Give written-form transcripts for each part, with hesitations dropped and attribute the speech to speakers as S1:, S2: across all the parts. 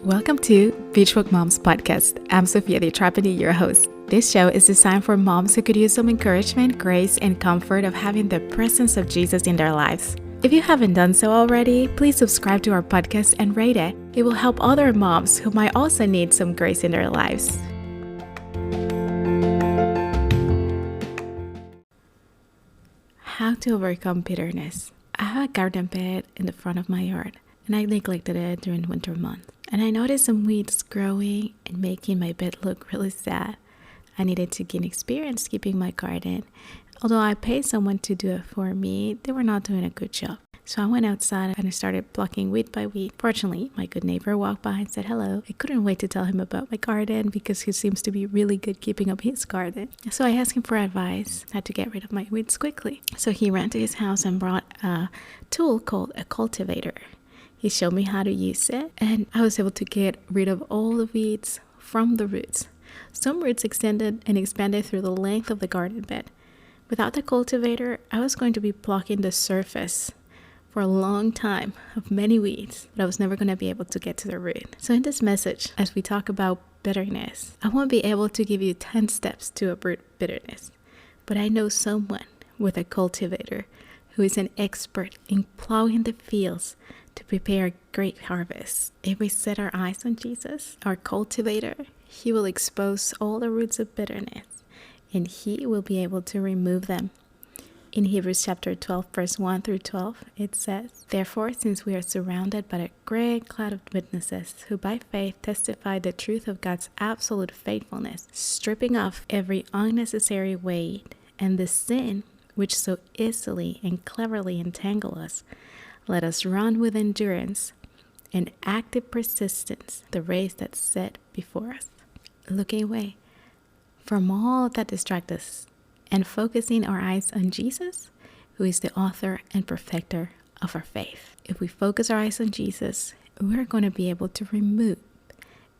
S1: Welcome to Beachwalk Moms Podcast. I'm Sophia, the Trapani, your host. This show is designed for moms who could use some encouragement, grace, and comfort of having the presence of Jesus in their lives. If you haven't done so already, please subscribe to our podcast and rate it. It will help other moms who might also need some grace in their lives. How to overcome bitterness. I have a garden bed in the front of my yard, and I neglected it during winter months. And I noticed some weeds growing and making my bed look really sad. I needed to gain experience keeping my garden. Although I paid someone to do it for me, they were not doing a good job. So I went outside and I started plucking weed by weed. Fortunately, my good neighbor walked by and said hello. I couldn't wait to tell him about my garden because he seems to be really good keeping up his garden. So I asked him for advice how to get rid of my weeds quickly. So he ran to his house and brought a tool called a cultivator. He showed me how to use it, and I was able to get rid of all the weeds from the roots. Some roots extended and expanded through the length of the garden bed. Without the cultivator, I was going to be plucking the surface for a long time of many weeds, but I was never going to be able to get to the root. So in this message, as we talk about bitterness, I won't be able to give you 10 steps to uproot bitterness, but I know someone with a cultivator who is an expert in plowing the fields to prepare a great harvest. If we set our eyes on Jesus, our cultivator, he will expose all the roots of bitterness, and he will be able to remove them. In Hebrews chapter 12, verse 1 through 12, it says, "Therefore, since we are surrounded by a great cloud of witnesses who by faith testify the truth of God's absolute faithfulness, stripping off every unnecessary weight and the sin which so easily and cleverly entangle us, let us run with endurance and active persistence the race that's set before us, looking away from all that distracts us and focusing our eyes on Jesus, who is the author and perfecter of our faith." If we focus our eyes on Jesus, we're going to be able to remove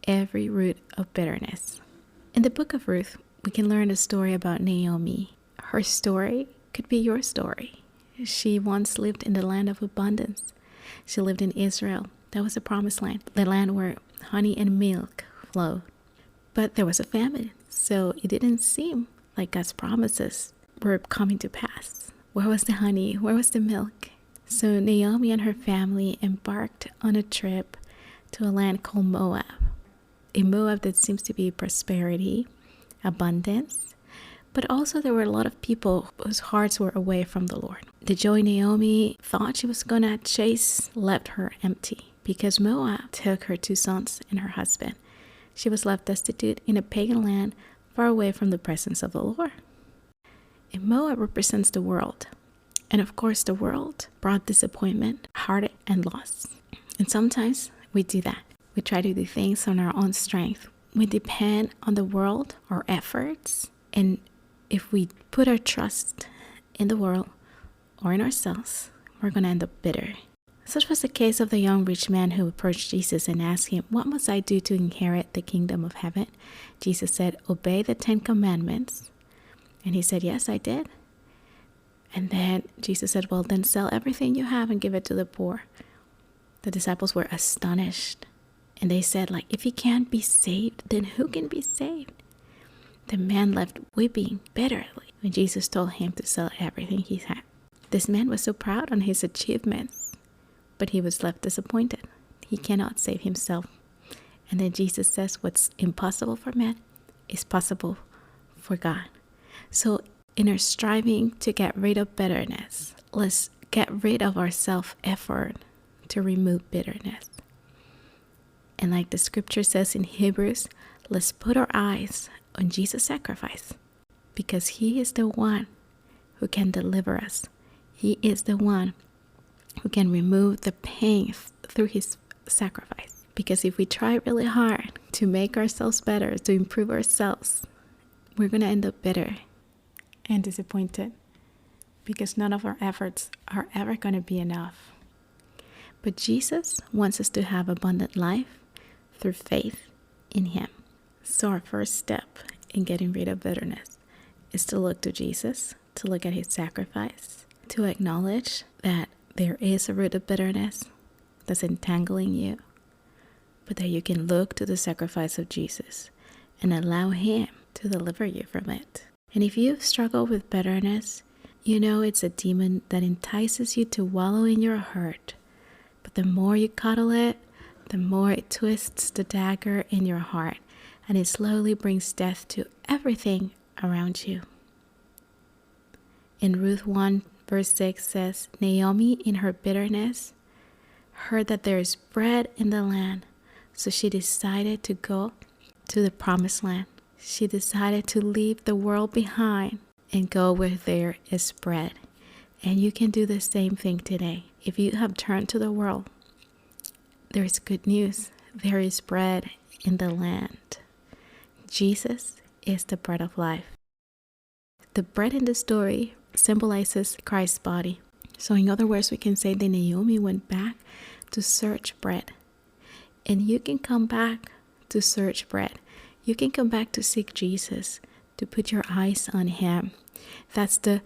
S1: every root of bitterness. In the book of Ruth, we can learn a story about Naomi. Her story could be your story. She once lived in the land of abundance. She lived in Israel. That was the promised land, the land where honey and milk flowed. But there was a famine, so it didn't seem like God's promises were coming to pass. Where was the honey? Where was the milk? So Naomi and her family embarked on a trip to a land called Moab. In Moab, that seems to be prosperity, abundance, but also there were a lot of people whose hearts were away from the Lord. The joy Naomi thought she was going to chase left her empty because Moab took her 2 sons and her husband. She was left destitute in a pagan land far away from the presence of the Lord. And Moab represents the world. And of course, the world brought disappointment, heartache, and loss. And sometimes we do that. We try to do things on our own strength. We depend on the world, our efforts, and if we put our trust in the world or in ourselves, we're going to end up bitter. Such was the case of the young rich man who approached Jesus and asked him, "What must I do to inherit the kingdom of heaven?" Jesus said, "Obey the 10 commandments." And he said, "Yes, I did." And then Jesus said, "Well, then sell everything you have and give it to the poor." The disciples were astonished. And they said, if he can't be saved, then who can be saved? The man left weeping bitterly when Jesus told him to sell everything he had. This man was so proud on his achievements, but he was left disappointed. He cannot save himself. And then Jesus says what's impossible for man is possible for God. So in our striving to get rid of bitterness, let's get rid of our self-effort to remove bitterness. And like the scripture says in Hebrews, let's put our eyes on Jesus' sacrifice, because he is the one who can deliver us. He is the one who can remove the pain through his sacrifice. Because if we try really hard to make ourselves better, to improve ourselves, we're going to end up bitter and disappointed, because none of our efforts are ever going to be enough. But Jesus wants us to have abundant life through faith in him. So our first step in getting rid of bitterness is to look to Jesus, to look at his sacrifice, to acknowledge that there is a root of bitterness that's entangling you, but that you can look to the sacrifice of Jesus and allow Him to deliver you from it. And if you've struggled with bitterness, you know it's a demon that entices you to wallow in your hurt. But the more you cuddle it, the more it twists the dagger in your heart, and it slowly brings death to everything around you. In Ruth 1 verse 6 says, Naomi in her bitterness heard that there is bread in the land, so she decided to go to the promised land. She decided to leave the world behind and go where there is bread. And you can do the same thing today. If you have turned to the world, there is good news. There is bread in the land. Jesus is the bread of life. The bread in the story symbolizes Christ's body. So in other words, we can say that Naomi went back to search bread. And you can come back to search bread. You can come back to seek Jesus, to put your eyes on Him. That's the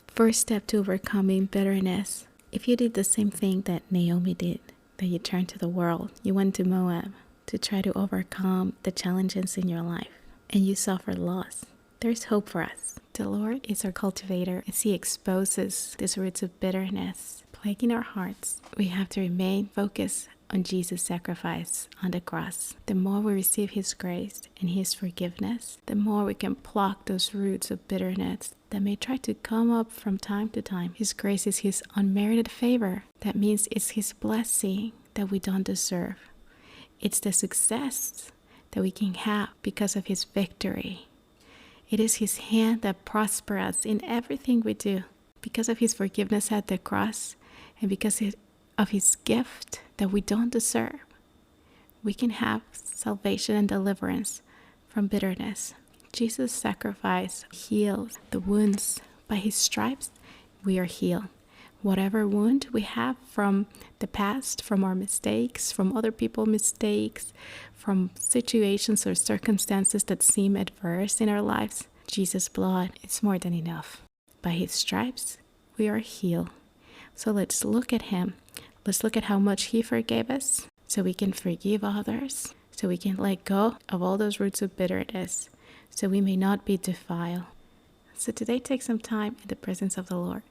S1: first step to overcoming bitterness. If you did the same thing that Naomi did, that you turned to the world, you went to Moab to try to overcome the challenges in your life, and you suffered loss, there's hope for us. The Lord is our cultivator. As He exposes these roots of bitterness plaguing our hearts, we have to remain focused on Jesus' sacrifice on the cross. The more we receive His grace and His forgiveness, the more we can pluck those roots of bitterness that may try to come up from time to time. His grace is His unmerited favor. That means it's His blessing that we don't deserve. It's the success that we can have because of His victory. It is His hand that prospers us in everything we do. Because of His forgiveness at the cross and because of His gift that we don't deserve, we can have salvation and deliverance from bitterness. Jesus' sacrifice heals the wounds. By His stripes, we are healed. Whatever wound we have from the past, from our mistakes, from other people's mistakes, from situations or circumstances that seem adverse in our lives, Jesus' blood is more than enough. By His stripes, we are healed. So let's look at Him. Let's look at how much He forgave us so we can forgive others, so we can let go of all those roots of bitterness, so we may not be defiled. So today, take some time in the presence of the Lord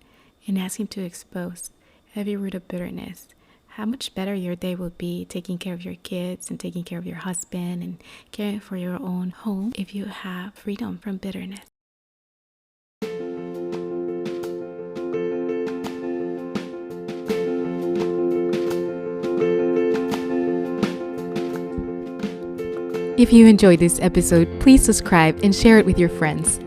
S1: and ask Him to expose every root of bitterness. How much better your day will be taking care of your kids and taking care of your husband and caring for your own home if you have freedom from bitterness. If you enjoyed this episode, please subscribe and share it with your friends.